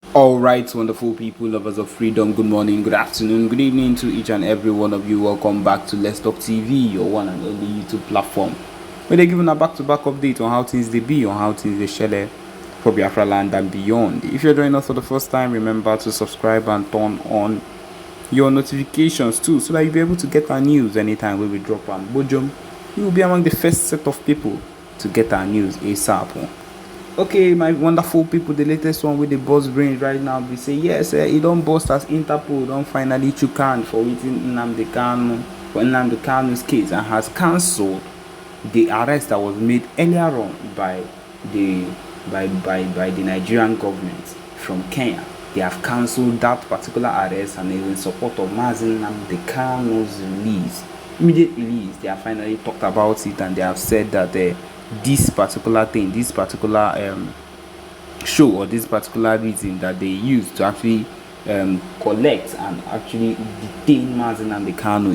All right, wonderful people, lovers of freedom. Good morning, good afternoon, good evening to each and every one of you. Welcome back to Let's Talk TV, your one and only YouTube platform, where they're giving a back-to-back update on how things they be, on how things they share for Biafra land and beyond. If you're joining us for the first time, remember to subscribe and turn on your notifications too, so that you'll be able to get our news anytime when we drop on Bojum. You will be among the first set of people to get our news ASAP. Okay, my wonderful people, the latest one with the boss brains right now, we say yes, it don't bust as Interpol don't finally chook hand for waiting Nnamdi Kanu's case and has cancelled the arrest that was made earlier on by the the Nigerian government from Kenya. They have cancelled that particular arrest and is in support of Nnamdi Kanu's release. Immediate release. They have finally talked about it and they have said that this particular thing, this particular show or this particular reason that they use to actually collect and actually detain Nnamdi Kanu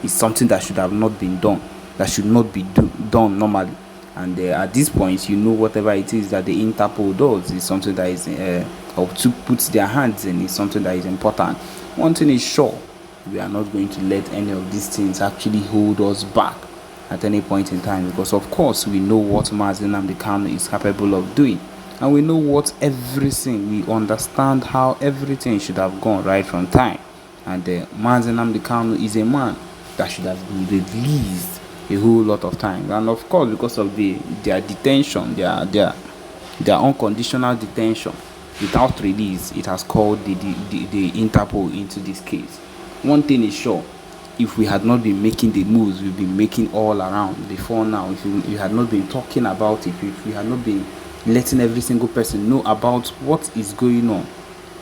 is something that should have not been done, that should not be done normally. And at this point, you know, whatever it is that the Interpol does is something that is or to put their hands in is something that is important. One thing is sure, we are not going to let any of these things actually hold us back at any point in time, because of course we know what Nnamdi Kanu is capable of doing, and we know what everything, we understand how everything should have gone right from time. And Nnamdi Kanu is a man that should have been released a whole lot of time, and of course because of their detention, their unconditional detention without release, it has called the Interpol into this case. One thing is sure, if we had not been making the moves we've been making all around before now, if you had not been talking about it, if we had not been letting every single person know about what is going on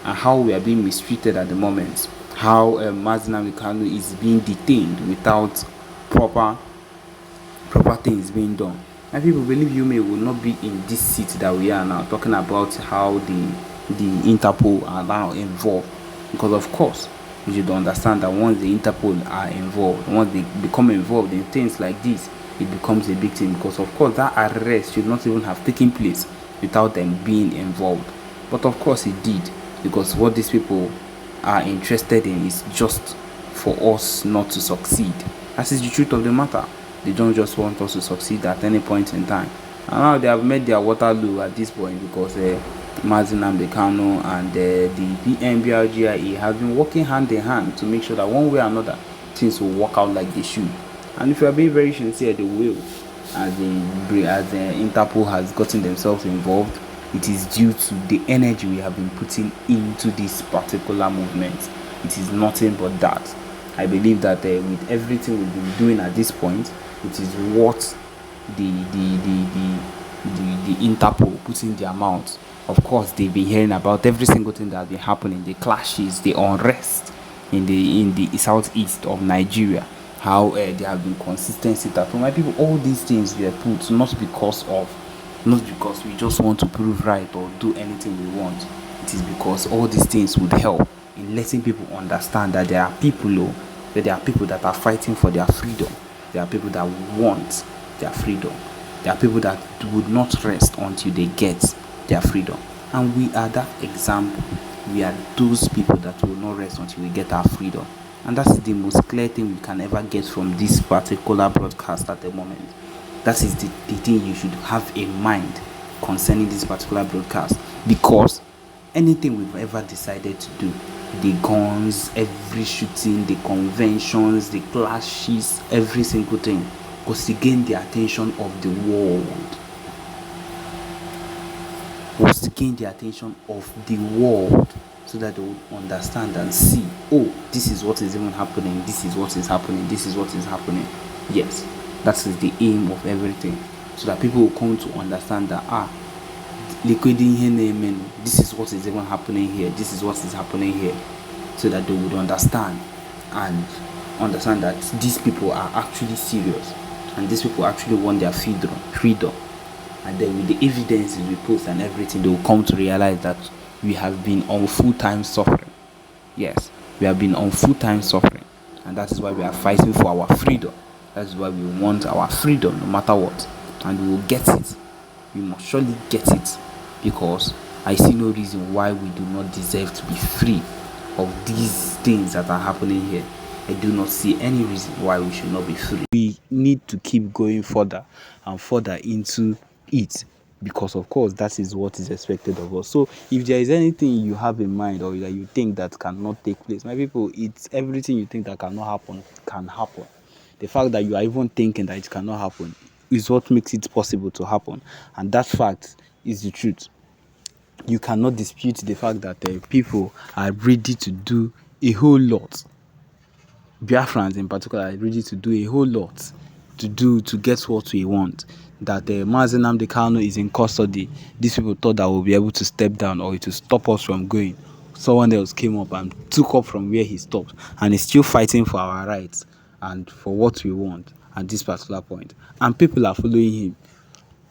and how we are being mistreated at the moment, how Nnamdi Kanu is being detained without proper things being done, and people, believe you me, will not be in this seat that we are now, talking about how the Interpol are now involved. Because of course you should understand that once the Interpol are involved, once they become involved in things like this, it becomes a big thing. Because of course that arrest should not even have taken place without them being involved. But of course it did, because what these people are interested in is just for us not to succeed. That is the truth of the matter. They don't just want us to succeed at any point in time. And now they have made their Waterloo at this point, because Nnamdi Kanu and the PNBRGIE have been working hand in hand to make sure that one way or another things will work out like they should. And if you are being very sincere, they will. As the Interpol has gotten themselves involved, it is due to the energy we have been putting into this particular movement. It is nothing but that. I believe that with everything we've been doing at this point, it is what the Interpol put in their mouths. Of course, they've been hearing about every single thing that has been happening, the clashes, the unrest in the southeast of Nigeria, how there have been consistency that for my people, all these things were put not because we just want to prove right or do anything we want. It is because all these things would help in letting people understand that there are people that are fighting for their freedom. There are people that want their freedom. There are people that would not rest until they get their freedom. And we are that example. We are those people that will not rest until we get our freedom. And that's the most clear thing we can ever get from this particular broadcast at the moment. That is the thing you should have in mind concerning this particular broadcast. Because anything we've ever decided to do, the guns, every shooting, the conventions, the clashes, every single thing, was to gain the attention of the world. Was to gain the attention of the world, so that they would understand and see, oh, this is what is even happening, this is what is happening, this is what is happening. Yes, that is the aim of everything, so that people will come to understand that this is what is even happening here, this is what is happening here, so that they would understand that these people are actually serious, and these people actually want their freedom. And then with the evidences we post and everything, they will come to realize that we have been on full-time suffering. Yes, we have been on full-time suffering, and that is why we are fighting for our freedom. That is why we want our freedom no matter what, and we will get it. We must surely get it, because I see no reason why we do not deserve to be free of these things that are happening here. I do not see any reason why we should not be free. We need to keep going further and further into it, because of course that is what is expected of us. So if there is anything you have in mind or that you think that cannot take place, my people, it's everything you think that cannot happen can happen. The fact that you are even thinking that it cannot happen is what makes it possible to happen, and that fact is the truth. You cannot dispute the fact that people are ready to do a whole lot. Biafrans in particular are ready to do a whole lot to get what we want. That Mazi Nnamdi Kanu is in custody. These people thought that we'll be able to step down or to stop us from going. Someone else came up and took up from where he stopped and is still fighting for our rights and for what we want at this particular point. And people are following him,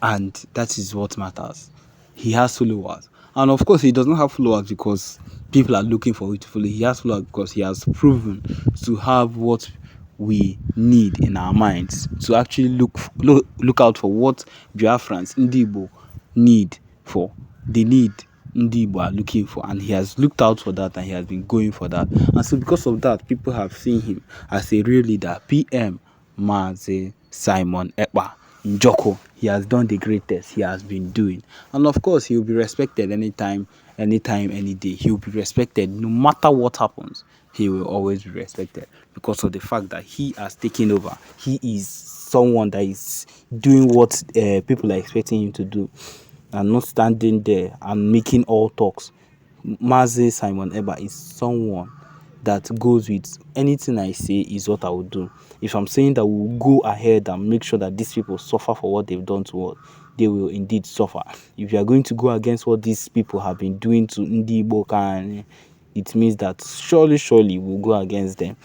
and that is what matters. He has followers, and of course he does not have followers because people are looking for it to follow. He has followers because he has proven to have what we need in our minds, to actually look out for what Biafrans, Ndibo need for. They need Ndibo are looking for, and he has looked out for that and he has been going for that. And so because of that, people have seen him as a real leader. PM Mazi Simon Ekpa Njoko, he has done the greatest he has been doing, and of course he will be respected anytime, any day. He will be respected no matter what happens. He will always be respected because of the fact that he has taken over. He is someone that is doing what people are expecting him to do, and not standing there and making all talks. Mazi Simon Ekpa is someone that goes with anything I say is what I will do. If I'm saying that we'll go ahead and make sure that these people suffer for what they've done to us, they will indeed suffer. If you are going to go against what these people have been doing to Ndi Bokan, it means that surely we'll go against them.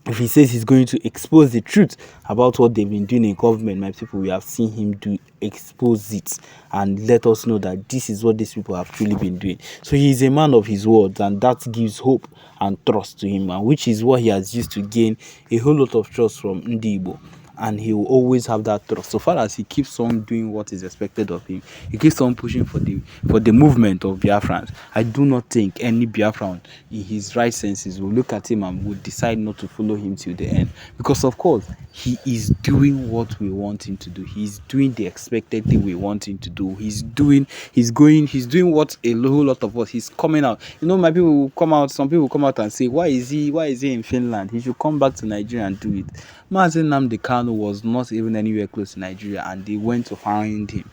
If he says he's going to expose the truth about what they've been doing in government, my people, we have seen him expose it and let us know that this is what these people have truly been doing. So he is a man of his words, and that gives hope and trust to him, and which is what he has used to gain a whole lot of trust from Ndibo. And he will always have that trust. So far as he keeps on doing what is expected of him, he keeps on pushing for the movement of Biafrans. I do not think any Biafran in his right senses will look at him and will decide not to follow him till the end, because of course he is doing what we want him to do. He's doing the expected thing we want him to do. He's doing what a whole lot of us. He's coming out. My people will come out. Some people will come out and say, why is he in Finland? He should come back to Nigeria and do it. Mazi Nnamdi Kanu was not even anywhere close to Nigeria, and they went to find him,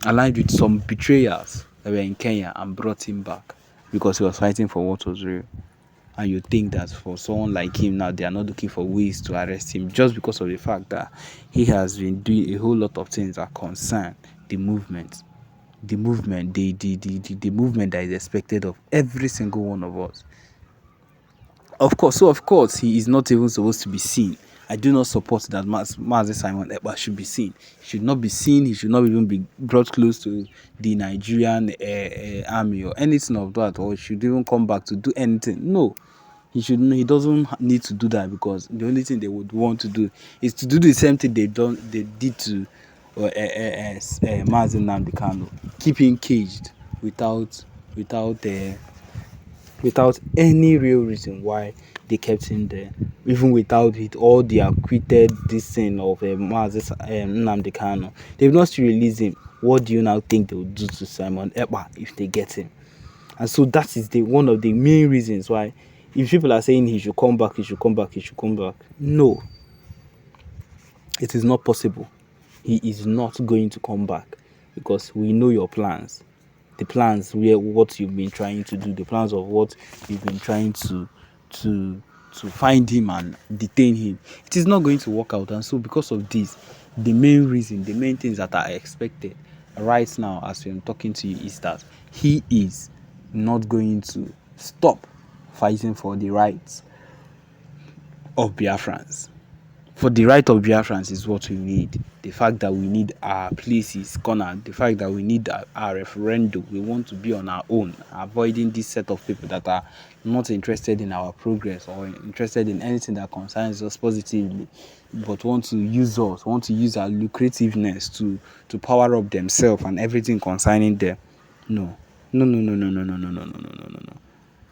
aligned with some betrayers that were in Kenya, and brought him back because he was fighting for what was real. And you think that for someone like him now, they are not looking for ways to arrest him just because of the fact that he has been doing a whole lot of things that concern the movement. The movement that is expected of every single one of us. Of course, he is not even supposed to be seen. I do not support that Mazi Simon Ekpa should be seen. He should not be seen. He should not even be brought close to the Nigerian army or anything of that, or he should even come back to do anything. No, he should. He doesn't need to do that, because the only thing they would want to do is to do the same thing they did to Mazi Nnamdi Kanu, keep him caged without any real reason why they kept him there, even without it all the acquitted this thing of Nnamdi Kanu. They've not still released him. What do you now think they will do to Simon Ekpa if they get him? And so that is one of the main reasons why, if people are saying he should come back, no, it is not possible. He is not going to come back, because we know your plans. The plans what you've been trying to do, the plans of what you've been trying to find him and detain him. It is not going to work out. And so because of this, the main things that are expected right now as I'm talking to you is that he is not going to stop fighting for the rights of Biafrans. For the right of Biafrans is what we need. The fact that we need our places cornered, the fact that we need our referendum, we want to be on our own, avoiding this set of people that are not interested in our progress or interested in anything that concerns us positively, but want to use our lucrativeness to power up themselves and everything concerning them. No. No, no, no, no, no, no, no, no, no, no, no, no, no.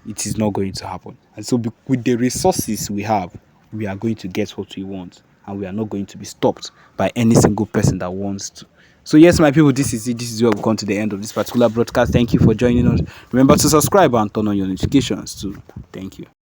It is not going to happen. And so, with the resources we have, we are going to get what we want, and we are not going to be stopped by any single person that wants to. So, yes, my people, this is it. This is where we've come to the end of this particular broadcast. Thank you for joining us. Remember to subscribe and turn on your notifications too. Thank you.